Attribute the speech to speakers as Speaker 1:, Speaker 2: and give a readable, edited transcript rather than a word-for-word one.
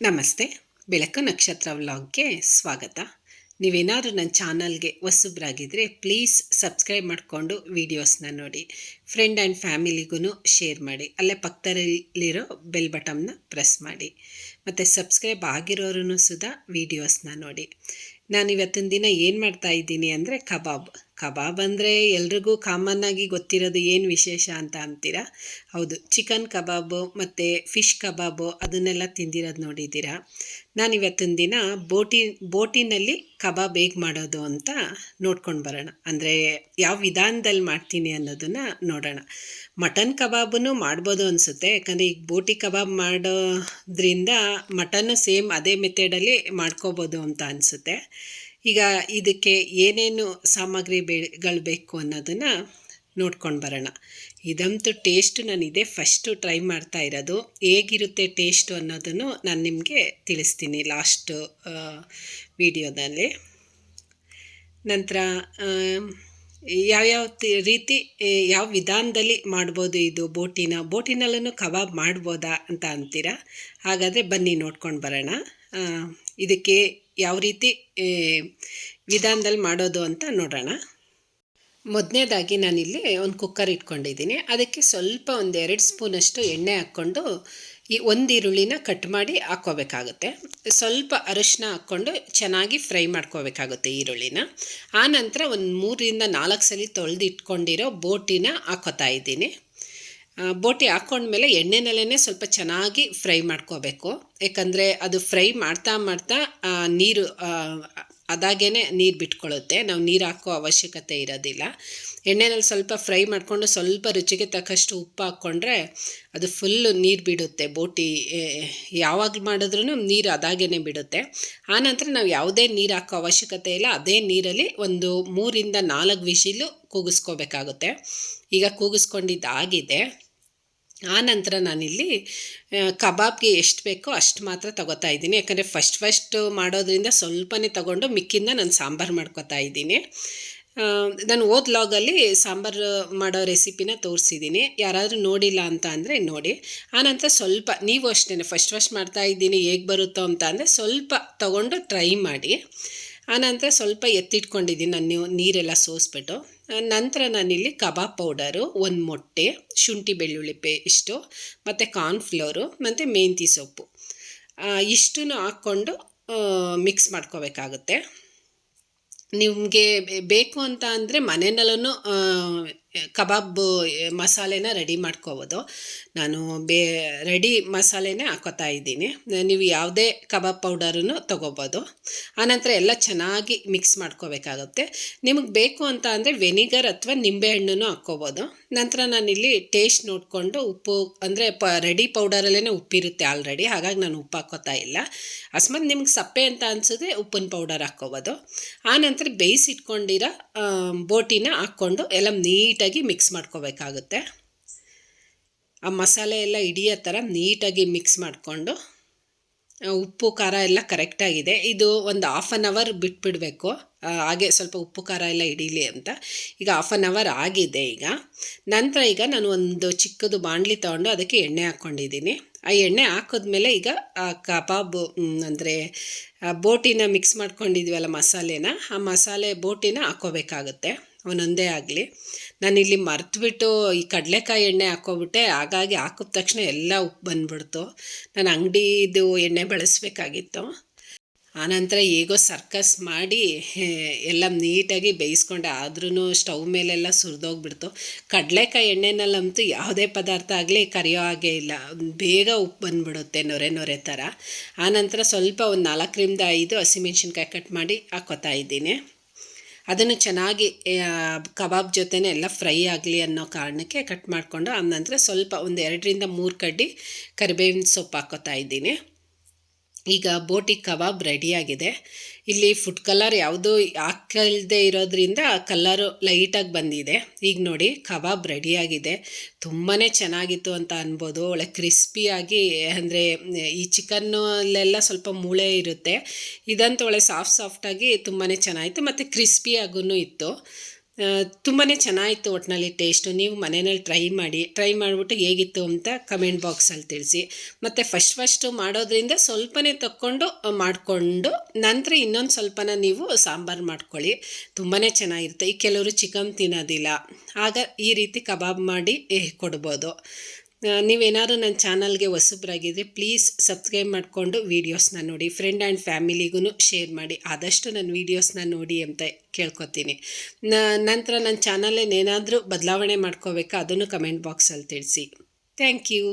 Speaker 1: ನಮಸ್ತೆ. ಬೆಳಕು ನಕ್ಷತ್ರ ವ್ಲಾಗ್ಗೆ ಸ್ವಾಗತ. ನೀವೇನಾದರೂ ನನ್ನ ಚಾನಲ್ಗೆ ಹೊಸಬ್ರಾಗಿದ್ದರೆ ಪ್ಲೀಸ್ ಸಬ್ಸ್ಕ್ರೈಬ್ ಮಾಡಿಕೊಂಡು ವೀಡಿಯೋಸ್ನ ನೋಡಿ. ಫ್ರೆಂಡ್ ಆ್ಯಂಡ್ ಫ್ಯಾಮಿಲಿಗೂ ಶೇರ್ ಮಾಡಿ. ಅಲ್ಲೇ ಪಕ್ಕದಲ್ಲಿರೋ ಬೆಲ್ ಬಟನ್ನ ಪ್ರೆಸ್ ಮಾಡಿ. ಮತ್ತು ಸಬ್ಸ್ಕ್ರೈಬ್ ಆಗಿರೋರು ಸುದಾ ವೀಡಿಯೋಸ್ನ ನೋಡಿ. ನಾನು ಇವತ್ತಿನ ದಿನ ಏನು ಮಾಡ್ತಾಯಿದ್ದೀನಿ ಅಂದರೆ ಕಬಾಬ್ ಅಂದರೆ ಎಲ್ರಿಗೂ ಕಾಮನ್ನಾಗಿ ಗೊತ್ತಿರೋದು ಏನು ವಿಶೇಷ ಅಂತ ಅಂತೀರಾ? ಹೌದು, ಚಿಕನ್ ಕಬಾಬು ಮತ್ತು ಫಿಶ್ ಕಬಾಬು ಅದನ್ನೆಲ್ಲ ತಿಂದಿರೋದು ನೋಡಿದ್ದೀರಾ. ನಾನು ಇವತ್ತಿನ ದಿನ ಬೋಟಿನಲ್ಲಿ ಕಬಾಬ್ ಹೇಗೆ ಮಾಡೋದು ಅಂತ ನೋಡ್ಕೊಂಡು ಬರೋಣ. ಅಂದರೆ ಯಾವ ವಿಧಾನದಲ್ಲಿ ಮಾಡ್ತೀನಿ ಅನ್ನೋದನ್ನು ನೋಡೋಣ. ಮಟನ್ ಕಬಾಬನ್ನು ಮಾಡ್ಬೋದು ಅನಿಸುತ್ತೆ, ಯಾಕಂದರೆ ಈಗ ಬೋಟಿ ಕಬಾಬ್ ಮಾಡೋದ್ರಿಂದ ಮಟನ್ನು ಸೇಮ್ ಅದೇ ಮೆಥಡಲ್ಲಿ ಮಾಡ್ಕೋಬೋದು ಅಂತ ಅನಿಸುತ್ತೆ. ಈಗ ಇದಕ್ಕೆ ಏನೇನು ಸಾಮಗ್ರಿಗಳು ಬೇಕು ಅನ್ನೋದನ್ನು ನೋಡ್ಕೊಂಡು ಬರೋಣ. ಇದಂತೂ ಟೇಸ್ಟು ನಾನು ಇದೇ ಫಸ್ಟು ಟ್ರೈ ಮಾಡ್ತಾ ಇರೋದು. ಹೇಗಿರುತ್ತೆ ಟೇಸ್ಟು ಅನ್ನೋದನ್ನು ನಾನು ನಿಮಗೆ ತಿಳಿಸ್ತೀನಿ ಲಾಸ್ಟು ವಿಡಿಯೋದಲ್ಲಿ. ನಂತರ ಯಾವ್ಯಾವ ರೀತಿ ಯಾವ ವಿಧಾನದಲ್ಲಿ ಮಾಡ್ಬೋದು ಇದು ಬೋಟಿನಲ್ಲೂ ಕಬಾಬ್ ಮಾಡ್ಬೋದಾ ಅಂತ ಅಂತೀರಾ? ಹಾಗಾದರೆ ಬನ್ನಿ ನೋಡ್ಕೊಂಡು ಬರೋಣ. ಇದಕ್ಕೆ ಯಾವ ರೀತಿ ವಿಧಾನದಲ್ಲಿ ಮಾಡೋದು ಅಂತ ನೋಡೋಣ. ಮೊದಲನೇದಾಗಿ ನಾನಿಲ್ಲಿ ಒಂದು ಕುಕ್ಕರ್ ಇಟ್ಕೊಂಡಿದ್ದೀನಿ. ಅದಕ್ಕೆ ಸ್ವಲ್ಪ 1-2 ಸ್ಪೂನಷ್ಟು ಎಣ್ಣೆ ಹಾಕ್ಕೊಂಡು ಒಂದು ಈರುಳ್ಳಿನ ಕಟ್ ಮಾಡಿ ಹಾಕ್ಕೋಬೇಕಾಗುತ್ತೆ. ಸ್ವಲ್ಪ ಅರಿಶಿನ ಹಾಕ್ಕೊಂಡು ಚೆನ್ನಾಗಿ ಫ್ರೈ ಮಾಡ್ಕೋಬೇಕಾಗುತ್ತೆ ಈರುಳ್ಳಿನ. ಆನಂತರ 3-4 ಸಲ ತೊಳೆದು ಇಟ್ಕೊಂಡಿರೋ ಬೋಟಿನ ಹಾಕ್ಕೋತಾ ಇದ್ದೀನಿ. ಬೋಟಿ ಹಾಕ್ಕೊಂಡ್ಮೇಲೆ ಎಣ್ಣೆನಲ್ಲೇ ಸ್ವಲ್ಪ ಚೆನ್ನಾಗಿ ಫ್ರೈ ಮಾಡ್ಕೋಬೇಕು. ಯಾಕಂದರೆ ಅದು ಫ್ರೈ ಮಾಡ್ತಾ ನೀರು ಅದಾಗೇ ನೀರು ಬಿಟ್ಕೊಳ್ಳುತ್ತೆ. ನಾವು ನೀರು ಹಾಕೋ ಅವಶ್ಯಕತೆ ಇರೋದಿಲ್ಲ. ಎಣ್ಣೆನಲ್ಲಿ ಸ್ವಲ್ಪ ಫ್ರೈ ಮಾಡಿಕೊಂಡು ಸ್ವಲ್ಪ ರುಚಿಗೆ ತಕ್ಕಷ್ಟು ಉಪ್ಪು ಹಾಕ್ಕೊಂಡ್ರೆ ಅದು ಫುಲ್ಲು ನೀರು ಬಿಡುತ್ತೆ. ಬೋಟಿ ಯಾವಾಗ ಮಾಡಿದ್ರೂ ನೀರು ಅದಾಗೇ ಬಿಡುತ್ತೆ. ಆನಂತರ ನಾವು ಯಾವುದೇ ನೀರು ಹಾಕೋ ಅವಶ್ಯಕತೆ ಇಲ್ಲ. ಅದೇ ನೀರಲ್ಲಿ 3-4 ವಿಶಿಲು ಕೂಗಿಸ್ಕೋಬೇಕಾಗುತ್ತೆ. ಈಗ ಕೂಗಿಸ್ಕೊಂಡಿದ್ದಾಗಿದೆ. ಆನಂತರ ನಾನಿಲ್ಲಿ ಕಬಾಬ್ಗೆ ಎಷ್ಟು ಬೇಕೋ ಅಷ್ಟು ಮಾತ್ರ ತೊಗೋತಾ ಇದ್ದೀನಿ. ಯಾಕಂದರೆ ಫಸ್ಟ್ ಮಾಡೋದ್ರಿಂದ ಸ್ವಲ್ಪನೇ ತೊಗೊಂಡು ಮಿಕ್ಕಿಂದ ನಾನು ಸಾಂಬಾರು ಮಾಡ್ಕೋತಾ ಇದ್ದೀನಿ. ನಾನು ಲಾಗಲ್ಲಿ ಸಾಂಬಾರು ಮಾಡೋ ರೆಸಿಪಿನ ತೋರಿಸಿದ್ದೀನಿ. ಯಾರಾದರೂ ನೋಡಿಲ್ಲ ಅಂತ ಅಂದರೆ ನೋಡಿ. ಆನಂತರ ಸ್ವಲ್ಪ ನೀವು ಅಷ್ಟೇ ಫಸ್ಟ್ ಮಾಡ್ತಾಯಿದ್ದೀನಿ ಹೇಗೆ ಬರುತ್ತೋ ಅಂತ ಅಂದರೆ ಸ್ವಲ್ಪ ತೊಗೊಂಡು ಟ್ರೈ ಮಾಡಿ. ಆನಂತರ ಸ್ವಲ್ಪ ಎತ್ತಿಟ್ಕೊಂಡಿದ್ದೀನಿ ನಾನು ನೀರೆಲ್ಲ ಸೋಸ್ಬಿಟ್ಟು. ನಂತರ ನಾನಿಲ್ಲಿ ಕಬಾಬ್ ಪೌಡರು, 1 ಮೊಟ್ಟೆ, ಶುಂಠಿ ಬೆಳ್ಳುಳ್ಳಿ ಪೇಸ್ಟು ಮತ್ತು ಕಾರ್ನ್ಫ್ಲೋರು ಮತ್ತು ಮೆಂತ್ಯ ಸೊಪ್ಪು ಇಷ್ಟನ್ನು ಹಾಕ್ಕೊಂಡು ಮಿಕ್ಸ್ ಮಾಡ್ಕೋಬೇಕಾಗುತ್ತೆ. ನಿಮಗೆ ಬೇಕು ಅಂತ ಅಂದರೆ ಮನೆಯಲ್ಲೂ ಕಬಾಬ್ ಮಸಾಲೆನ ರೆಡಿ ಮಾಡ್ಕೋಬೋದು. ನಾನು ರೆಡಿ ಮಸಾಲೆನೇ ಹಾಕೋತಾ ಇದ್ದೀನಿ. ನೀವು ಯಾವುದೇ ಕಬಾಬ್ ಪೌಡರನ್ನು ತೊಗೋಬೋದು. ಆನಂತರ ಎಲ್ಲ ಚೆನ್ನಾಗಿ ಮಿಕ್ಸ್ ಮಾಡ್ಕೋಬೇಕಾಗುತ್ತೆ. ನಿಮಗೆ ಬೇಕು ಅಂತ ಅಂದರೆ ವೆನಿಗರ್ ಅಥವಾ ನಿಂಬೆಹಣ್ಣು ಹಾಕ್ಕೋಬೋದು. ನಂತರ ನಾನಿಲ್ಲಿ ಟೇಸ್ಟ್ ನೋಡಿಕೊಂಡು ಉಪ್ಪು ಅಂದರೆ ರೆಡಿ ಪೌಡರಲ್ಲೇ ಉಪ್ಪಿರುತ್ತೆ ಆಲ್ರೆಡಿ, ಹಾಗಾಗಿ ನಾನು ಉಪ್ಪು ಹಾಕ್ಕೋತಾ ಇಲ್ಲ. ಅಕಸ್ಮಾತ್ ನಿಮ್ಗೆ ಸಪ್ಪೆ ಅಂತ ಅನಿಸಿದ್ರೆ ಉಪ್ಪಿನ ಪೌಡರ್ ಹಾಕ್ಕೋಬೋದು. ಆನಂತರ ಬೇಯಿಸಿಟ್ಕೊಂಡಿರೋ ಬೋಟಿನ ಹಾಕ್ಕೊಂಡು ಎಲ್ಲ ನೀಟಾಗಿ ಮಿಕ್ಸ್ ಮಾಡ್ಕೋಬೇಕಾಗುತ್ತೆ. ಆ ಮಸಾಲೆ ಎಲ್ಲ ಹಿಡಿಯೋ ಥರ ನೀಟಾಗಿ ಮಿಕ್ಸ್ ಮಾಡಿಕೊಂಡು ಉಪ್ಪು ಖಾರ ಎಲ್ಲ ಕರೆಕ್ಟಾಗಿದೆ. ಇದು ಒಂದು 1/2 ಅವರ್ ಬಿಟ್ಬಿಡಬೇಕು. ಹಾಗೆ ಸ್ವಲ್ಪ ಉಪ್ಪು ಖಾರ ಎಲ್ಲ ಹಿಡೀಲಿ ಅಂತ. ಈಗ 1/2 ಅವರ್ ಆಗಿದೆ. ನಂತರ ನಾನು ಒಂದು ಚಿಕ್ಕದು ಬಾಣಲಿ ತೊಗೊಂಡು ಅದಕ್ಕೆ ಎಣ್ಣೆ ಹಾಕ್ಕೊಂಡಿದ್ದೀನಿ. ಆ ಎಣ್ಣೆ ಹಾಕಿದ್ಮೇಲೆ ಈಗ ಕಬಾಬು ಅಂದರೆ ಬೋಟಿನ ಮಿಕ್ಸ್ ಮಾಡ್ಕೊಂಡಿದ್ವಲ್ಲ ಮಸಾಲೆನ, ಆ ಮಸಾಲೆ ಬೋಟಿನ ಹಾಕ್ಕೋಬೇಕಾಗುತ್ತೆ ಒಂದೊಂದೇ ಆಗಲಿ. ನಾನಿಲ್ಲಿ ಮರೆತುಬಿಟ್ಟು ಈ ಕಡಲೆಕಾಯಿ ಎಣ್ಣೆ ಹಾಕ್ಕೊಬಿಟ್ಟೆ. ಹಾಗಾಗಿ ಹಾಕಿದ ತಕ್ಷಣ ಎಲ್ಲ ಉಪ್ಪು ಬಂದ್ಬಿಡ್ತು. ನಾನು ಅಂಗಡಿದು ಎಣ್ಣೆ ಬಳಸಬೇಕಾಗಿತ್ತು. ಆನಂತರ ಹೇಗೋ ಸರ್ಕಸ್ ಮಾಡಿ ಎಲ್ಲ ನೀಟಾಗಿ ಬೇಯಿಸ್ಕೊಂಡೆ. ಆದ್ರೂ ಸ್ಟವ್ ಮೇಲೆಲ್ಲ ಸುರಿದೋಗ್ಬಿಡ್ತು. ಕಡಲೆಕಾಯಿ ಎಣ್ಣೆನಲ್ಲಂತೂ ಯಾವುದೇ ಪದಾರ್ಥ ಆಗಲಿ ಕರಿಯೋ ಹಾಗೆ ಇಲ್ಲ, ಬೇಗ ಉಪ್ಪು ಬಂದುಬಿಡುತ್ತೆ ನೊರೆ ಥರ. ಆನಂತರ ಸ್ವಲ್ಪ 4-5 ಹಸಿಮೆಣ್ಸಿನ್ಕಾಯಿ ಕಟ್ ಮಾಡಿ ಹಾಕ್ಕೋತಾ ಇದ್ದೀನಿ. ಅದನ್ನು ಚೆನ್ನಾಗಿ ಕಬಾಬ್ ಜೊತೆನೇ ಎಲ್ಲ ಫ್ರೈ ಆಗಲಿ ಅನ್ನೋ ಕಾರಣಕ್ಕೆ ಕಟ್ ಮಾಡಿಕೊಂಡು ಆನಂತರ ಸ್ವಲ್ಪ 2-3 ಕಡ್ಡಿ ಕರಿಬೇವಿನ ಸೊಪ್ಪು ಹಾಕ್ಕೋತಾ ಇದ್ದೀನಿ. ಈಗ ಬೋಟಿ ಕಬಾಬ್ ರೆಡಿಯಾಗಿದೆ. ಇಲ್ಲಿ ಫುಡ್ ಕಲರ್ ಯಾವುದೂ ಹಾಕಲ್ದೇ ಇರೋದ್ರಿಂದ ಕಲ್ಲರು ಲೈಟಾಗಿ ಬಂದಿದೆ. ಈಗ ನೋಡಿ ಕಬಾಬ್ ರೆಡಿಯಾಗಿದೆ. ತುಂಬಾ ಚೆನ್ನಾಗಿತ್ತು ಅಂತ ಅನ್ಬೋದು. ಒಳ್ಳೆ ಕ್ರಿಸ್ಪಿಯಾಗಿ, ಅಂದರೆ ಈ ಚಿಕನ್ನಲ್ಲೆಲ್ಲ ಸ್ವಲ್ಪ ಮೂಳೆ ಇರುತ್ತೆ, ಇದಂತೂ ಒಳ್ಳೆ ಸಾಫ್ಟಾಗಿ ತುಂಬಾ ಚೆನ್ನಾಗಿತ್ತು ಮತ್ತು ಕ್ರಿಸ್ಪಿಯಾಗೂ ಇತ್ತು. ತುಂಬಾ ಚೆನ್ನಾಗಿತ್ತು ಒಟ್ಟಿನಲ್ಲಿ ಟೇಸ್ಟು. ನೀವು ಮನೆಯಲ್ಲಿ ಟ್ರೈ ಮಾಡಿಬಿಟ್ಟು ಹೇಗಿತ್ತು ಅಂತ ಕಮೆಂಟ್ ಬಾಕ್ಸಲ್ಲಿ ತಿಳಿಸಿ. ಮತ್ತು ಫಸ್ಟು ಮಾಡೋದ್ರಿಂದ ಸ್ವಲ್ಪನೇ ತಕ್ಕೊಂಡು ಮಾಡಿಕೊಂಡು ನಂತರ ಇನ್ನೊಂದು ಸ್ವಲ್ಪನ ನೀವು ಸಾಂಬಾರು ಮಾಡ್ಕೊಳ್ಳಿ. ತುಂಬಾ ಚೆನ್ನಾಗಿರುತ್ತೆ. ಈ ಕೆಲವರು ಚಿಕನ್ ತಿನ್ನೋದಿಲ್ಲ, ಆಗ ಈ ರೀತಿ ಕಬಾಬ್ ಮಾಡಿ ಕೊಡ್ಬೋದು. ನೀವೇನಾದ್ರು ನನ್ನ ಚಾನಲ್ಗೆ ಹೊಸಬ್ರಾಗಿದ್ದರೆ ಪ್ಲೀಸ್ ಸಬ್ಸ್ಕ್ರೈಬ್ ಮಾಡಿಕೊಂಡು ವೀಡಿಯೋಸ್ನ ನೋಡಿ. ಫ್ರೆಂಡ್ ಆ್ಯಂಡ್ ಫ್ಯಾಮಿಲಿಗೂ ಶೇರ್ ಮಾಡಿ. ಆದಷ್ಟು ನನ್ನ ವೀಡಿಯೋಸ್ನ ನೋಡಿ ಅಂತ ಕೇಳ್ಕೊತೀನಿ. ನಂತರ ನನ್ನ ಚಾನಲ್ಲೇನೇನಾದರೂ ಬದಲಾವಣೆ ಮಾಡ್ಕೋಬೇಕಾ ಅದನ್ನು ಕಮೆಂಟ್ ಬಾಕ್ಸಲ್ಲಿ ತಿಳಿಸಿ. Thank you.